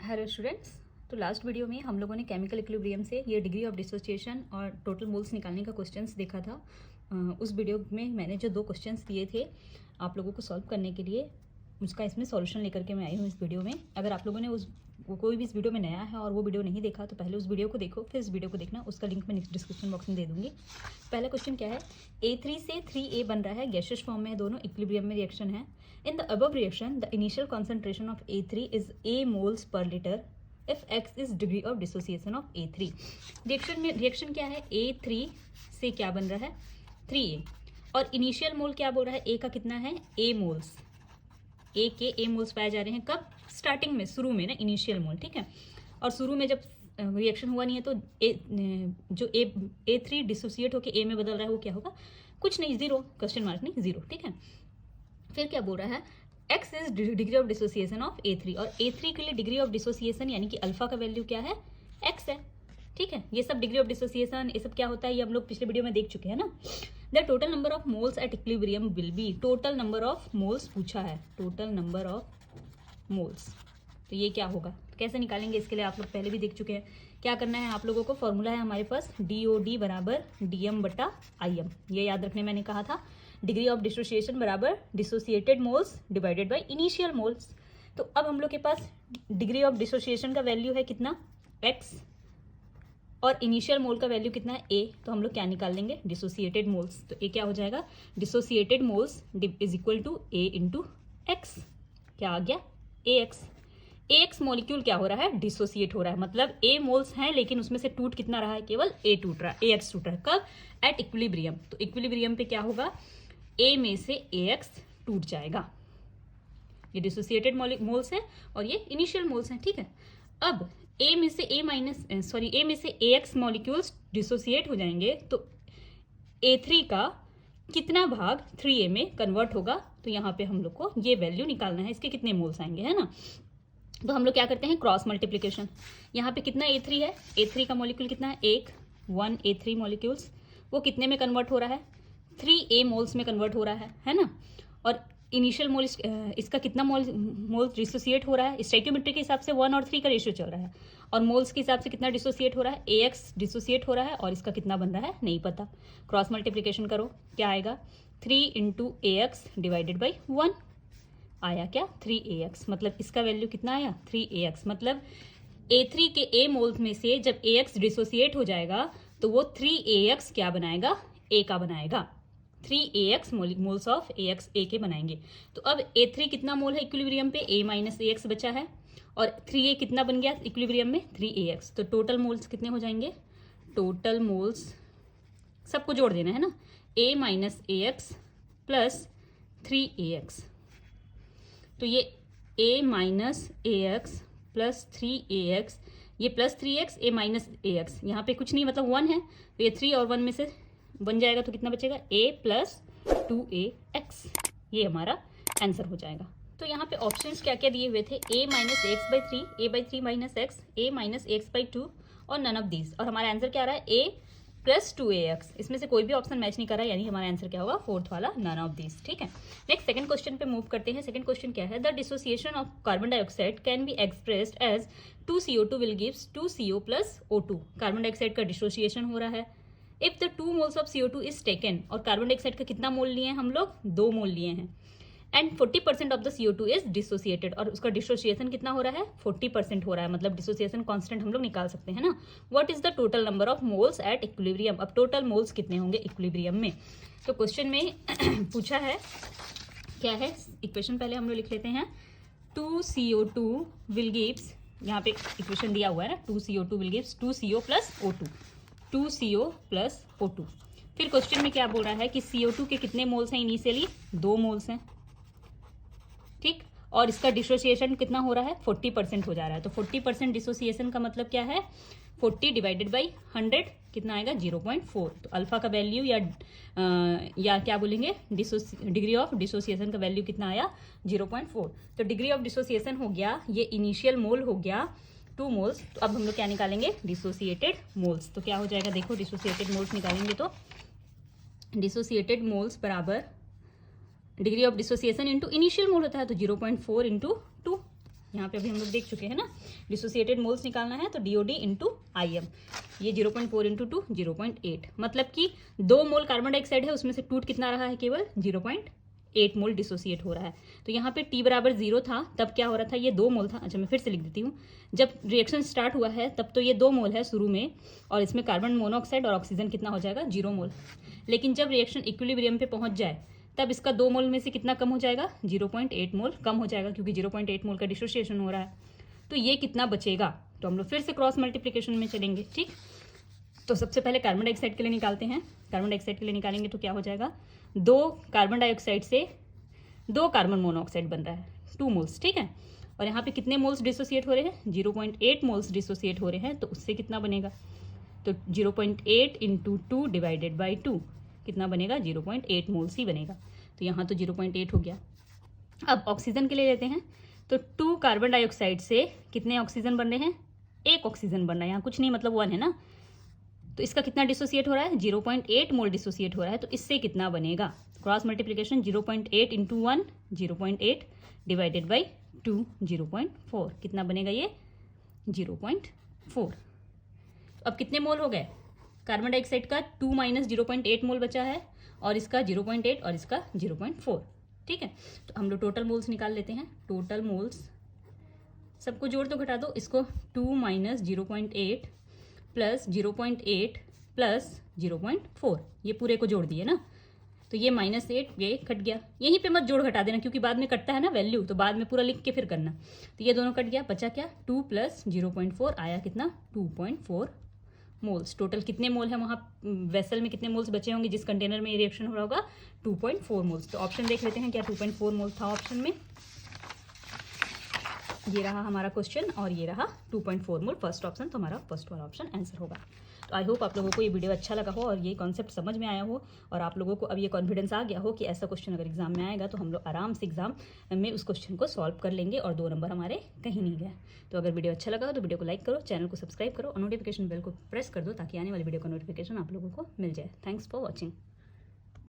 Hello students. तो last video में हम लोगों ने केमिकल इक्विलिब्रियम से ये डिग्री ऑफ डिसोसिएशन और टोटल मोल्स निकालने का क्वेश्चंस देखा था। उस वीडियो में मैंने जो 2 क्वेश्चंस दिए थे आप लोगों को सॉल्व करने के लिए, उसका इसमें सॉल्यूशन लेकर के मैं आई हूँ इस वीडियो में। अगर आप लोगों ने कोई भी इस वीडियो में नया है और वो वीडियो नहीं देखा तो पहले उस वीडियो को देखो, फिर इस वीडियो को देखना। उसका लिंक मैं डिस्क्रिप्शन बॉक्स में दे दूँगी। पहला क्वेश्चन क्या है, A3 से 3A बन रहा है, गैसियस फॉर्म में है, दोनों इक्विलिब्रियम में रिएक्शन है। In the above reaction the initial concentration of A3 is A moles per litre if X is degree of dissociation of A3। Reaction क्या है, A3 से क्या बन रहा है, 3A, और इनिशियल मोल क्या बोल रहा है, A का कितना है, A मोल्स, A के A मोल्स पाए जा रहे हैं। कब, स्टार्टिंग में, शुरू में ना, इनिशियल मोल, ठीक है। और शुरू में जब रिएक्शन हुआ नहीं है तो जो A3 डिसोसिएट होकर A में बदल रहा है वो क्या होगा, कुछ नहीं, जीरो, क्वेश्चन मार्क नहीं, जीरो, ठीक है। फिर क्या बोल रहा है, X is degree of dissociation of A3, और A3 के लिए डिग्री ऑफ डिसोसिएशन यानी कि अल्फा का वैल्यू क्या है, X है, ठीक है। ये सब डिग्री ऑफ डिसोसिएशन, ये सब क्या होता है, ये हम लोग पिछले वीडियो में देख चुके हैं ना। The total number of moles at equilibrium will be, total number of moles पूछा है, टोटल नंबर ऑफ मोल्स, तो ये क्या होगा, कैसे निकालेंगे, इसके लिए आप लोग पहले भी देख चुके हैं। क्या करना है आप लोगों को, फॉर्मूला है हमारे पास DOD बराबर DM बटा IM, ये याद रखने मैंने कहा था। डिग्री ऑफ डिसोसिएशन बराबर dissociated moles divided by initial moles. तो अब हम लोग के पास डिग्री ऑफ डिसोसिएशन का वैल्यू है कितना, X, और इनिशियल मोल का वैल्यू कितना है, A। तो हम लोग क्या निकाल लेंगे, डिसोसिएटेड मोल्स। तो A क्या हो जाएगा, dissociated moles is equal to A into x. क्या आ गया, AX मॉलिक्यूल क्या हो रहा है, डिसोसिएट हो रहा है, मतलब A मोल्स हैं लेकिन उसमें से टूट कितना रहा है, केवल A टूट रहा है, AX टूट रहा है। कब, एट इक्विलिब्रियम। तो इक्विलिब्रियम पे क्या होगा, A में से AX टूट जाएगा। ये डिसोसिएटेड मोल्स है और ये इनिशियल मोल्स हैं, ठीक है। अब A में से AX मॉलिक्यूल्स डिसोसिएट हो जाएंगे तो A3 का कितना भाग 3A में कन्वर्ट होगा, तो यहाँ पे हम लोग को ये वैल्यू निकालना है, इसके कितने मोल्स आएंगे, है ना। तो हम लोग क्या करते हैं, क्रॉस मल्टीप्लिकेशन। यहाँ पे कितना A3 है, A3 का मॉलिक्यूल कितना है, 1 A3 मॉलिक्यूल्स, वो कितने में कन्वर्ट हो रहा है, 3A मोल्स में कन्वर्ट हो रहा है ना। और इनिशियल मोल, इसका कितना मोल डिसोसिएट हो रहा है, स्टोइकियोमेट्री के हिसाब से 1 और 3 का रेशियो चल रहा है, और मोल्स के हिसाब से कितना डिसोसिएट हो रहा है, AX डिसोसिएट हो रहा है, और इसका कितना बन रहा है नहीं पता। क्रॉस मल्टीप्लिकेशन करो, क्या आएगा, 3 इंटू AX डिवाइडेड बाई 1 आया, क्या, 3AX, मतलब इसका वैल्यू कितना आया, 3AX। मतलब A3 के A मोल्स में से जब AX डिसोसिएट हो जाएगा तो वो 3AX क्या बनाएगा, A का बनाएगा, 3AX moles of AX A के बनाएंगे। तो अब A3 कितना मोल है इक्विलिब्रियम पे, A माइनस AX बचा है, और 3A कितना बन गया इक्विलिब्रियम में, 3AX। तो टोटल मोल्स कितने हो जाएंगे, टोटल मोल्स सबको जोड़ देना है ना, A minus AX plus 3AX। तो ये A minus AX plus 3AX, ये plus 3X, A minus AX, यहाँ पे कुछ नहीं, मतलब 1 है, तो ये 3 और 1 में से बन जाएगा, तो कितना बचेगा, A प्लस 2AX, ये हमारा आंसर हो जाएगा। तो यहाँ पे ऑप्शंस क्या क्या दिए हुए थे, A minus AX by 3, A by 3 minus X, A minus AX by 2, और नन ऑफ दीज। और हमारा आंसर क्या आ रहा है, A प्लस 2AX, इसमें से कोई भी ऑप्शन मैच नहीं कर रहा है, यानी हमारा आंसर क्या होगा, फोर्थ वाला, नन ऑफ दिस, ठीक है। नेक्स्ट सेकंड क्वेश्चन पे मूव करते हैं। सेकंड क्वेश्चन क्या है, the dissociation of carbon dioxide can be expressed as 2CO2 will gives 2CO plus O2। Carbon dioxide का डिसोसिएशन हो रहा है, if the 2 moles of CO2 is taken, और कार्बन डाइऑक्साइड का कितना मोल लिए हैं हम लोग, 2 मोल लिए हैं, and 40% of the CO2 is dissociated, और उसका डिसोसिएशन कितना हो रहा है, 40% हो रहा है, मतलब डिसोसिएशन कांस्टेंट हम लोग निकाल सकते हैं ना। What is the total number of moles at equilibrium, अब टोटल मोल्स कितने होंगे इक्विलिब्रियम में। तो क्वेश्चन में पूछा है, क्या है, इक्वेशन पहले हम लोग लिख लेते हैं, 2CO2 विल गिव्स, यहाँ पे इक्वेशन दिया हुआ है ना, 2CO2 will gives 2CO plus O2, 2CO plus O2। फिर क्वेश्चन में क्या बोल रहा है कि CO2 के कितने मोल्स हैं, इनिशियली 2 मोल्स हैं, ठीक, और इसका डिसोसिएशन कितना हो रहा है, 40% हो जा रहा है। तो 40% डिसोसिएशन का मतलब क्या है, 40 डिवाइडेड बाई 100 कितना आएगा, 0.4। तो अल्फा का वैल्यू या क्या बोलेंगे, डिग्री ऑफ डिसोसिएशन का वैल्यू कितना आया, 0.4। तो डिग्री ऑफ डिसोसिएशन हो गया, ये इनिशियल मोल हो गया 2 मोल्स। तो अब हम लोग क्या निकालेंगे, डिसोसिएटेड मोल्स। तो क्या हो जाएगा, देखो डिसोसिएटेड मोल्स निकालेंगे तो डिसोसिएटेड मोल्स बराबर degree of dissociation into initial मोल होता है, तो 0.4 इंटू 2, यहाँ पे अभी हम लोग देख चुके हैं ना, डिसोसिएटेड मोल्स निकालना है तो DOD इंटू IM, ये 0.4 इंटू 2 0.8, मतलब कि 2 मोल कार्बन डाइऑक्साइड है, उसमें से टूट कितना रहा है, केवल 0.8 मोल डिसोसिएट हो रहा है। तो यहाँ पे T बराबर 0 था तब क्या हो रहा था, ये 2 मोल था। अच्छा मैं फिर से लिख देती हूँ, जब रिएक्शन स्टार्ट हुआ है तब तो ये 2 मोल है शुरू में, और इसमें कार्बन मोनोऑक्साइड और ऑक्सीजन कितना हो जाएगा, 0 मोल। लेकिन जब रिएक्शन इक्विलिब्रियम पे पहुंच जाए तब इसका 2 मोल में से कितना कम हो जाएगा, 0.8 मोल कम हो जाएगा, क्योंकि 0.8 मोल का डिसोसिएशन हो रहा है। तो ये कितना बचेगा, तो हम लोग फिर से क्रॉस मल्टीप्लिकेशन में चलेंगे। ठीक, तो सबसे पहले कार्बन डाइऑक्साइड के लिए निकालते हैं। कार्बन डाइऑक्साइड के लिए निकालेंगे तो क्या हो जाएगा, 2 कार्बन डाइऑक्साइड से 2 कार्बन मोनोऑक्साइड बन रहा है, 2 मोल्स। ठीक है, और यहाँ पे कितने मोल्स डिसोसिएट हो रहे हैं, 0.8 मोल्स डिसोसिएट हो रहे हैं। तो उससे कितना बनेगा, तो 0.8 इंटू 2 डिवाइडेड बाई 2 कितना बनेगा, 0.8 मोल्स ही बनेगा। तो यहाँ तो 0.8 हो गया। अब ऑक्सीजन के लिए लेते हैं, तो 2 कार्बन डाइऑक्साइड से कितने ऑक्सीजन बन रहे हैं, 1 ऑक्सीजन बन रहा है, यहाँ कुछ नहीं मतलब 1 है ना। तो इसका कितना डिसोसिएट हो रहा है, 0.8 मोल डिसोसिएट हो रहा है। तो इससे कितना बनेगा, cross multiplication 0.8 into 1 0.8 divided by 2 0.4 कितना बनेगा, ये 0.4। अब कितने मोल हो गए, कार्बन डाइऑक्साइड का 2 माइनस 0.8 मोल बचा है, और इसका 0.8 और इसका 0.4। ठीक है, तो हम लोग टोटल मोल्स निकाल लेते हैं। टोटल मोल्स सबको जोड़ तो घटा दो, इसको 2 माइनस 0.8 प्लस 0.8 प्लस 0.4, ये पूरे को जोड़ दिए ना, तो ये -8 ये कट गया। यहीं पे मत जोड़ घटा देना, क्योंकि बाद में कटता है ना वैल्यू, तो बाद में पूरा लिख के फिर करना। तो ये दोनों कट गया, बचा क्या, 2 प्लस 0.4 आया कितना, 2.4 मोल्स। टोटल कितने मोल है वहाँ वेसल में, कितने मोल्स बचे होंगे जिस कंटेनर में ये रिएक्शन हो रहा होगा, 2.4 मोल्स। तो ऑप्शन देख लेते हैं क्या 2.4 मोल था ऑप्शन में। ये रहा हमारा क्वेश्चन और ये रहा 2.4 मोल फर्स्ट ऑप्शन, तो हमारा फर्स्ट वाला ऑप्शन आंसर होगा। तो आई होप आप लोगों को ये वीडियो अच्छा लगा हो और ये कॉन्सेप्ट समझ में आया हो, और आप लोगों को अब ये कॉन्फिडेंस आ गया हो कि ऐसा क्वेश्चन अगर एग्जाम में आएगा तो हम लोग आराम से एग्जाम में उस क्वेश्चन को सॉल्व कर लेंगे और 2 नंबर हमारे कहीं नहीं गए। तो अगर वीडियो अच्छा लगा हो तो वीडियो को लाइक करो, चैनल को सब्सक्राइब करो और नोटिफिकेशन बेल को प्रेस कर दो, ताकि आने वाली वीडियो का नोटिफिकेशन आप लोगों को मिल जाए। Thanks for watching.